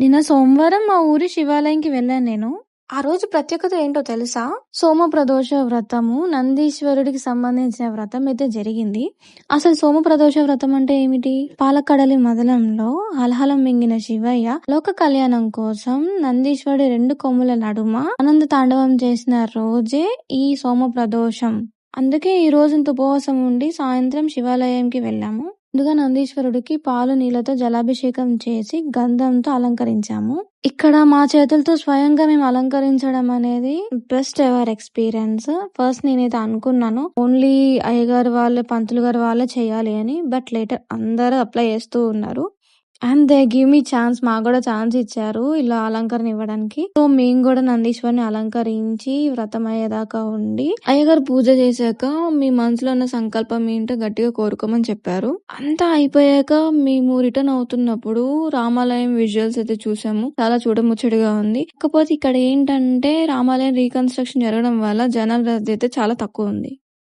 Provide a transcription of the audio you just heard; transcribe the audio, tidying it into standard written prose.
నిన్న సోమవారం మా ఊరి శివాలయంకి వెళ్ళాను నేను. ఆ రోజు ప్రత్యేకత ఏంటో తెలుసా? సోమప్రదోష వ్రతము నందీశ్వరుడికి సంబంధించిన వ్రతం అయితే జరిగింది. అసలు సోమప్రదోష వ్రతం అంటే ఏమిటి? పాలకడలి మదనంలో హలహలం మింగిన శివయ్య లోక కళ్యాణం కోసం నందీశ్వరుడి 2 కొమ్ముల నడుమ ఆనంద తాండవం చేసిన రోజే ఈ సోమప్రదోషం. అందుకే ఈ రోజంత ఉపవాసం ఉండి సాయంత్రం శివాలయంకి వెళ్ళాము. ముందుగా నందీశ్వరుడికి పాలు నీళ్లతో జలాభిషేకం చేసి గంధంతో అలంకరించాము. ఇక్కడ మా చేతులతో స్వయంగా మేము అలంకరించడం అనేది బెస్ట్ ఎవర్ ఎక్స్పీరియన్స్. ఫస్ట్ నేనైతే అనుకున్నాను ఓన్లీ అయ్యగారు వాళ్ళే పంతులు గారు వాళ్ళే చేయాలి అని. బట్ లేటర్ అందరూ అప్లై చేస్తూ ఉన్నారు. And they give me chance. మాకు కూడా ఛాన్స్ ఇచ్చారు ఇలా అలంకరణ ఇవ్వడానికి. సో మేము కూడా నందీశ్వరిని అలంకరించి వ్రతం అయ్యేదాకా ఉండి అయ్యగారు పూజ చేశాక మీ మనసులో ఉన్న సంకల్పం ఏంటో గట్టిగా కోరుకోమని చెప్పారు. అంతా అయిపోయాక మేము రిటర్న్ అవుతున్నప్పుడు రామాలయం విజువల్స్ అయితే చూసాము. చాలా చూడముచ్చటగా ఉంది. కాకపోతే ఇక్కడ ఏంటంటే రామాలయం రీకన్స్ట్రక్షన్ జరగడం వల్ల జనాల రద్దీ అయితే చాలా తక్కువ ఉంది.